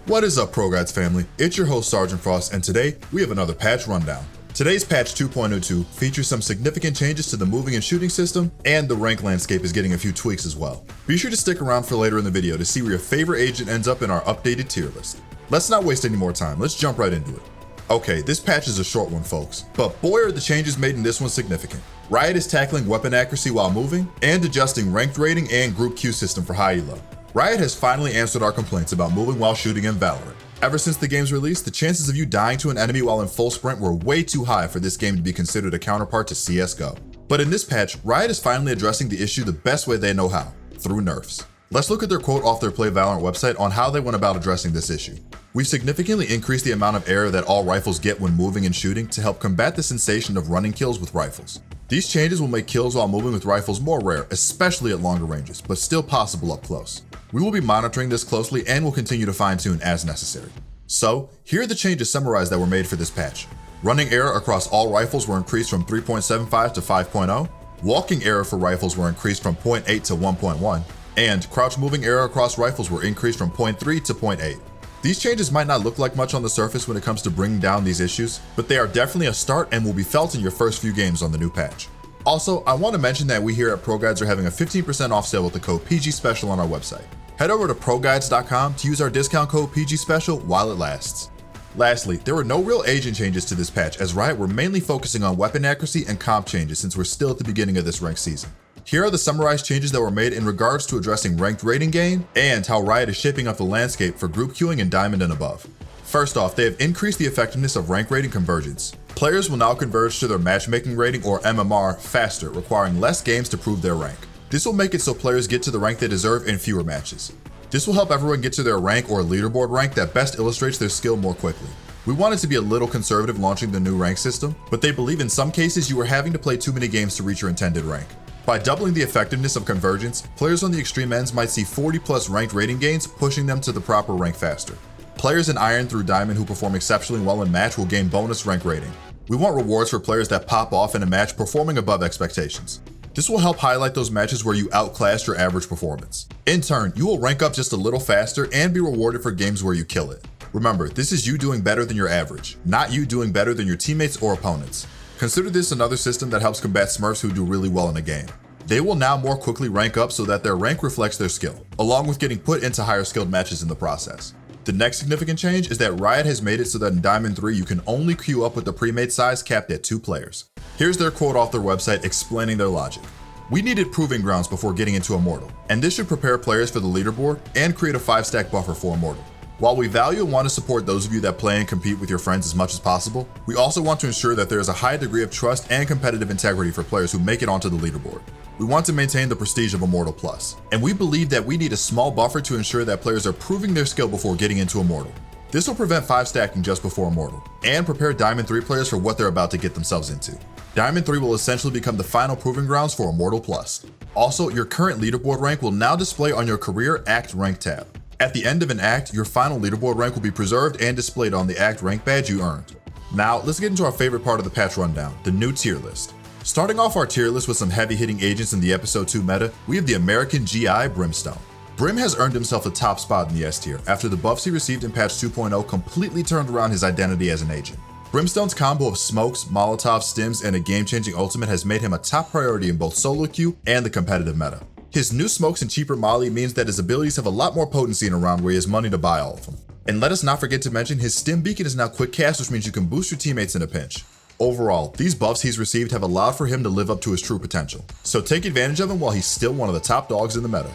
What is up, ProGuides family? It's your host Sergeant Frost, and today we have another patch rundown. Today's patch 2.02 features some significant changes to the moving and shooting system, and the rank landscape is getting a few tweaks as well. Be sure to stick around for later in the video to see where your favorite agent ends up in our updated tier list. Let's not waste any more time, let's jump right into it. Okay, this patch is a short one, folks, but boy are the changes made in this one significant. Riot is tackling weapon accuracy while moving, and adjusting ranked rating and group Q system for high elo. Riot has finally answered our complaints about moving while shooting in Valorant. Ever since the game's release, the chances of you dying to an enemy while in full sprint were way too high for this game to be considered a counterpart to CSGO. But in this patch, Riot is finally addressing the issue the best way they know how, through nerfs. Let's look at their quote off their Play Valorant website on how they went about addressing this issue. We've significantly increased the amount of error that all rifles get when moving and shooting to help combat the sensation of running kills with rifles. These changes will make kills while moving with rifles more rare, especially at longer ranges, but still possible up close. We will be monitoring this closely and will continue to fine-tune as necessary. So, here are the changes summarized that were made for this patch. Running error across all rifles were increased from 3.75 to 5.0, walking error for rifles were increased from 0.8 to 1.1, and crouch moving error across rifles were increased from 0.3 to 0.8. These changes might not look like much on the surface when it comes to bringing down these issues, but they are definitely a start and will be felt in your first few games on the new patch. Also, I want to mention that we here at ProGuides are having a 15% off sale with the code PGSpecial on our website. Head over to ProGuides.com to use our discount code PGSpecial while it lasts. Lastly, there were no real agent changes to this patch as Riot were mainly focusing on weapon accuracy and comp changes since we're still at the beginning of this ranked season. Here are the summarized changes that were made in regards to addressing ranked rating gain and how Riot is shaping up the landscape for group queuing in Diamond and above. First off, they have increased the effectiveness of rank rating convergence. Players will now converge to their matchmaking rating or MMR faster, requiring less games to prove their rank. This will make it so players get to the rank they deserve in fewer matches. This will help everyone get to their rank or leaderboard rank that best illustrates their skill more quickly. We wanted to be a little conservative launching the new rank system, but they believe in some cases you are having to play too many games to reach your intended rank. By doubling the effectiveness of convergence, players on the extreme ends might see 40 plus ranked rating gains, pushing them to the proper rank faster. Players in Iron through Diamond who perform exceptionally well in match will gain bonus rank rating. We want rewards for players that pop off in a match performing above expectations. This will help highlight those matches where you outclassed your average performance. In turn, you will rank up just a little faster and be rewarded for games where you kill it. Remember, this is you doing better than your average, not you doing better than your teammates or opponents. Consider this another system that helps combat smurfs who do really well in a game. They will now more quickly rank up so that their rank reflects their skill, along with getting put into higher skilled matches in the process. The next significant change is that Riot has made it so that in Diamond 3 you can only queue up with the pre-made size capped at 2 players. Here's their quote off their website explaining their logic. We needed proving grounds before getting into Immortal, and this should prepare players for the leaderboard and create a 5-stack buffer for Immortal. While we value and want to support those of you that play and compete with your friends as much as possible, we also want to ensure that there is a high degree of trust and competitive integrity for players who make it onto the leaderboard. We want to maintain the prestige of Immortal Plus, and we believe that we need a small buffer to ensure that players are proving their skill before getting into Immortal. This will prevent 5-stacking just before Immortal, and prepare Diamond 3 players for what they're about to get themselves into. Diamond 3 will essentially become the final proving grounds for Immortal Plus. Also, your current leaderboard rank will now display on your Career Act Rank tab. At the end of an act, your final leaderboard rank will be preserved and displayed on the act rank badge you earned. Now, let's get into our favorite part of the patch rundown, the new tier list. Starting off our tier list with some heavy-hitting agents in the Episode 2 meta, we have the American GI Brimstone. Brim has earned himself a top spot in the S tier after the buffs he received in patch 2.0 completely turned around his identity as an agent. Brimstone's combo of smokes, Molotov, stims, and a game-changing ultimate has made him a top priority in both solo queue and the competitive meta. His new smokes and cheaper molly means that his abilities have a lot more potency in a round where he has money to buy all of them. And let us not forget to mention his stim beacon is now quick cast, which means you can boost your teammates in a pinch. Overall, these buffs he's received have allowed for him to live up to his true potential, so take advantage of him while he's still one of the top dogs in the meta.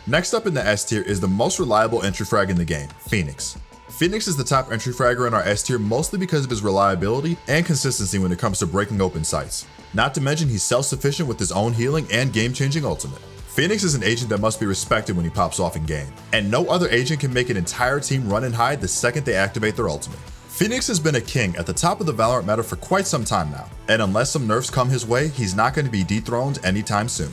Next up in the S tier is the most reliable entry frag in the game, Phoenix. Phoenix is the top entry fragger in our S tier mostly because of his reliability and consistency when it comes to breaking open sites. Not to mention he's self-sufficient with his own healing and game-changing ultimate. Phoenix is an agent that must be respected when he pops off in game, and no other agent can make an entire team run and hide the second they activate their ultimate. Phoenix has been a king at the top of the Valorant meta for quite some time now, and unless some nerfs come his way, he's not going to be dethroned anytime soon.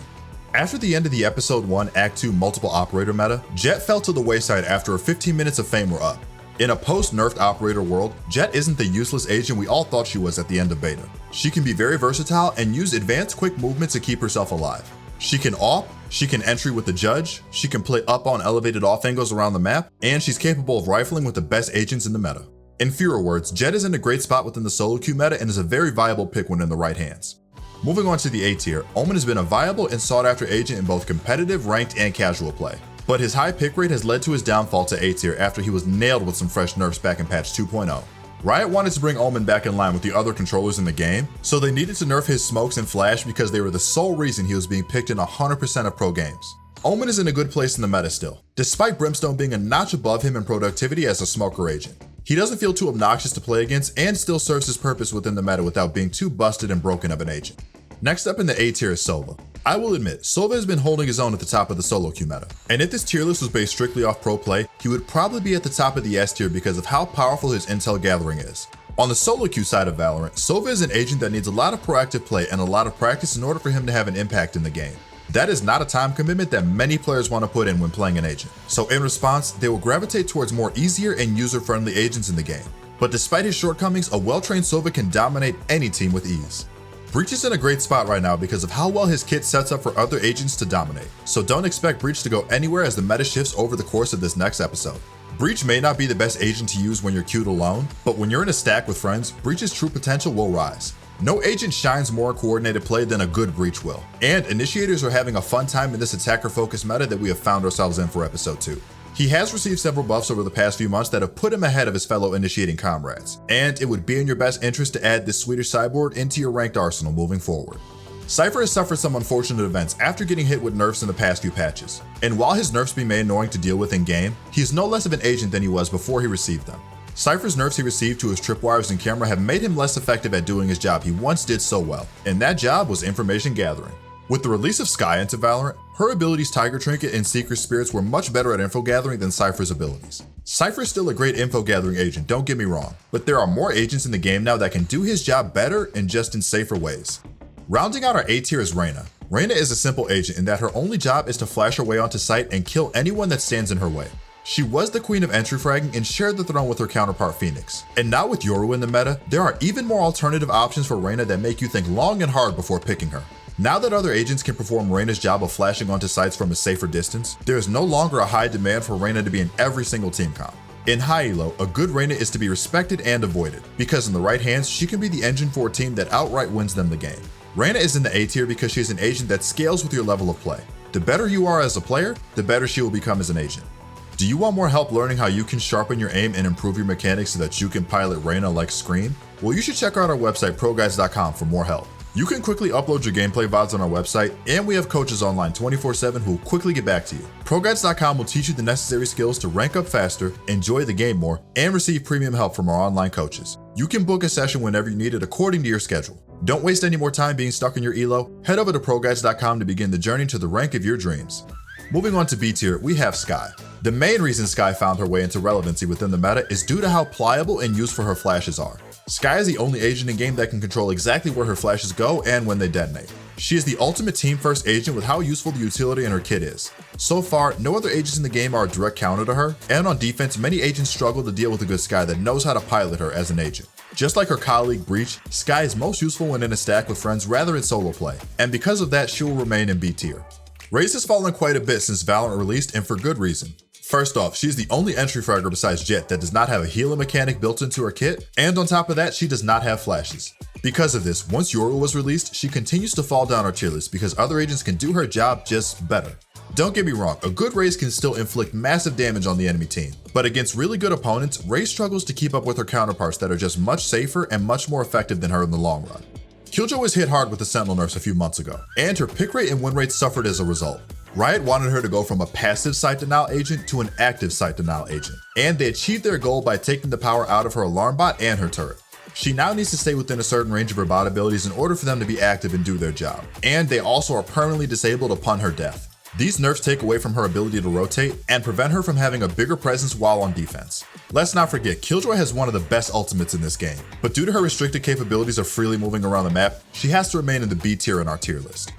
After the end of the Episode 1 Act 2 multiple operator meta, Jett fell to the wayside after 15 minutes of fame were up. In a post-nerfed operator world, Jett isn't the useless agent we all thought she was at the end of beta. She can be very versatile and use advanced quick movement to keep herself alive. She can AWP, She can entry with the Judge, she can play up on elevated off angles around the map, and she's capable of rifling with the best agents in the meta. In fewer words, Jett is in a great spot within the solo queue meta and is a very viable pick when in the right hands. Moving on to the A tier, Omen has been a viable and sought after agent in both competitive, ranked, and casual play. But his high pick rate has led to his downfall to A tier after he was nailed with some fresh nerfs back in patch 2.0. Riot wanted to bring Omen back in line with the other controllers in the game, so they needed to nerf his smokes and flash because they were the sole reason he was being picked in 100% of pro games. Omen is in a good place in the meta still, despite Brimstone being a notch above him in productivity as a smoker agent. He doesn't feel too obnoxious to play against and still serves his purpose within the meta without being too busted and broken of an agent. Next up in the A tier is Sova. I will admit, Sova has been holding his own at the top of the solo queue meta, and if this tier list was based strictly off pro play, he would probably be at the top of the S tier because of how powerful his intel gathering is. On the solo queue side of Valorant, Sova is an agent that needs a lot of proactive play and a lot of practice in order for him to have an impact in the game. That is not a time commitment that many players want to put in when playing an agent. So in response, they will gravitate towards more easier and user-friendly agents in the game. But despite his shortcomings, a well-trained Sova can dominate any team with ease. Breach is in a great spot right now because of how well his kit sets up for other agents to dominate. So don't expect Breach to go anywhere as the meta shifts over the course of this next episode. Breach may not be the best agent to use when you're queued alone, but when you're in a stack with friends, Breach's true potential will rise. No agent shines more in coordinated play than a good Breach will, and initiators are having a fun time in this attacker-focused meta that we have found ourselves in for episode 2. He has received several buffs over the past few months that have put him ahead of his fellow initiating comrades, and it would be in your best interest to add this Swedish cyborg into your ranked arsenal moving forward. Cypher has suffered some unfortunate events after getting hit with nerfs in the past few patches, and while his nerfs be made annoying to deal with in-game, he is no less of an agent than he was before he received them. Cypher's nerfs he received to his tripwires and camera have made him less effective at doing his job he once did so well, and that job was information gathering. With the release of Skye into Valorant, her abilities Tiger Trinket and Secret Spirits were much better at info gathering than Cypher's abilities. Cypher is still a great info gathering agent, don't get me wrong, but there are more agents in the game now that can do his job better and just in safer ways. Rounding out our A tier is Reyna. Reyna is a simple agent in that her only job is to flash her way onto site and kill anyone that stands in her way. She was the queen of entry fragging and shared the throne with her counterpart Phoenix. And now with Yoru in the meta, there are even more alternative options for Reyna that make you think long and hard before picking her. Now that other agents can perform Reyna's job of flashing onto sites from a safer distance, there is no longer a high demand for Reyna to be in every single team comp. In high elo, a good Reyna is to be respected and avoided, because in the right hands, she can be the engine for a team that outright wins them the game. Reyna is in the A tier because she is an agent that scales with your level of play. The better you are as a player, the better she will become as an agent. Do you want more help learning how you can sharpen your aim and improve your mechanics so that you can pilot Reyna like Scream? Well, you should check out our website ProGuides.com for more help. You can quickly upload your gameplay VODs on our website, and we have coaches online 24/7 who will quickly get back to you. ProGuides.com will teach you the necessary skills to rank up faster, enjoy the game more, and receive premium help from our online coaches. You can book a session whenever you need it according to your schedule. Don't waste any more time being stuck in your elo. Head over to ProGuides.com to begin the journey to the rank of your dreams. Moving on to B tier, we have Skye. The main reason Skye found her way into relevancy within the meta is due to how pliable and useful her flashes are. Skye is the only agent in game that can control exactly where her flashes go and when they detonate. She is the ultimate team first agent with how useful the utility in her kit is. So far, no other agents in the game are a direct counter to her, and on defense, many agents struggle to deal with a good Skye that knows how to pilot her as an agent. Just like her colleague Breach, Skye is most useful when in a stack with friends rather than solo play, and because of that, she will remain in B tier. Raze has fallen quite a bit since Valorant released, and for good reason. First off, she's the only entry fragger besides Jett that does not have a healer mechanic built into her kit, and on top of that, she does not have flashes. Because of this, once Yoru was released, she continues to fall down our tier list because other agents can do her job just better. Don't get me wrong, a good Raze can still inflict massive damage on the enemy team, but against really good opponents, Raze struggles to keep up with her counterparts that are just much safer and much more effective than her in the long run. Killjoy was hit hard with the Sentinel nerfs a few months ago, and her pick rate and win rate suffered as a result. Riot wanted her to go from a passive site denial agent to an active site denial agent, and they achieved their goal by taking the power out of her alarm bot and her turret. She now needs to stay within a certain range of her bot abilities in order for them to be active and do their job, and they also are permanently disabled upon her death. These nerfs take away from her ability to rotate and prevent her from having a bigger presence while on defense. Let's not forget, Killjoy has one of the best ultimates in this game, but due to her restricted capabilities of freely moving around the map, she has to remain in the B tier in our tier list.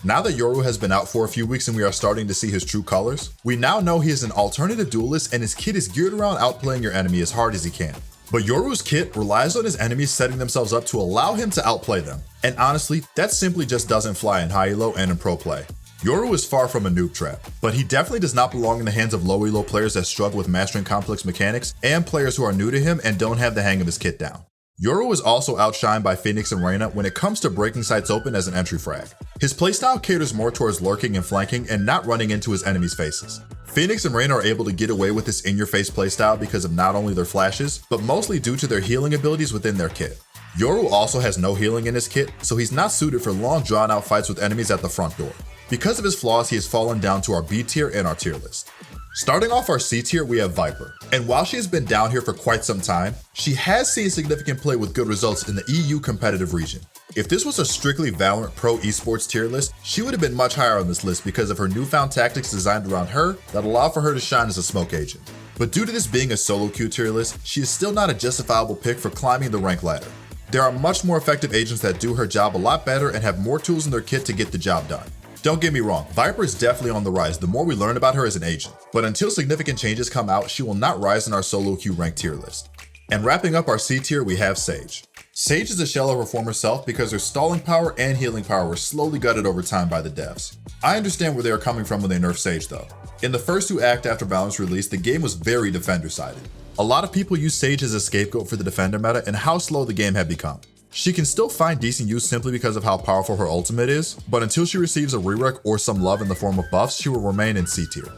Now that Yoru has been out for a few weeks and we are starting to see his true colors, we now know he is an alternative duelist and his kit is geared around outplaying your enemy as hard as he can. But Yoru's kit relies on his enemies setting themselves up to allow him to outplay them. And honestly, that simply just doesn't fly in high elo and in pro play. Yoru is far from a noob trap, but he definitely does not belong in the hands of low elo players that struggle with mastering complex mechanics and players who are new to him and don't have the hang of his kit down. Yoru is also outshined by Phoenix and Reyna when it comes to breaking sites open as an entry frag. His playstyle caters more towards lurking and flanking and not running into his enemies' faces. Phoenix and Reyna are able to get away with this in-your-face playstyle because of not only their flashes, but mostly due to their healing abilities within their kit. Yoru also has no healing in his kit, so he's not suited for long drawn-out fights with enemies at the front door. Because of his flaws, he has fallen down to our B tier and our tier list. Starting off our C tier, we have Viper. And while she has been down here for quite some time, she has seen significant play with good results in the EU competitive region. If this was a strictly Valorant Pro Esports tier list, she would have been much higher on this list because of her newfound tactics designed around her that allow for her to shine as a smoke agent. But due to this being a solo queue tier list, she is still not a justifiable pick for climbing the rank ladder. There are much more effective agents that do her job a lot better and have more tools in their kit to get the job done. Don't get me wrong, Viper is definitely on the rise the more we learn about her as an agent, but until significant changes come out, she will not rise in our solo queue rank tier list. And wrapping up our C tier, we have Sage. Sage is a shell of her former self because her stalling power and healing power were slowly gutted over time by the devs. I understand where they are coming from when they nerfed Sage though. In the first 2 acts after Valorant's release, the game was very defender-sided. A lot of people use Sage as a scapegoat for the defender meta and how slow the game had become. She can still find decent use simply because of how powerful her ultimate is, but until she receives a re-rec or some love in the form of buffs, she will remain in C tier.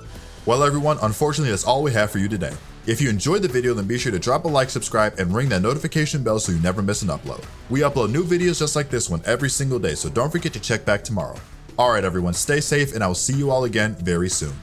Well everyone, unfortunately that's all we have for you today. If you enjoyed the video, then be sure to drop a like, subscribe, and ring that notification bell so you never miss an upload. We upload new videos just like this one every single day, so don't forget to check back tomorrow. Alright everyone, stay safe and I will see you all again very soon.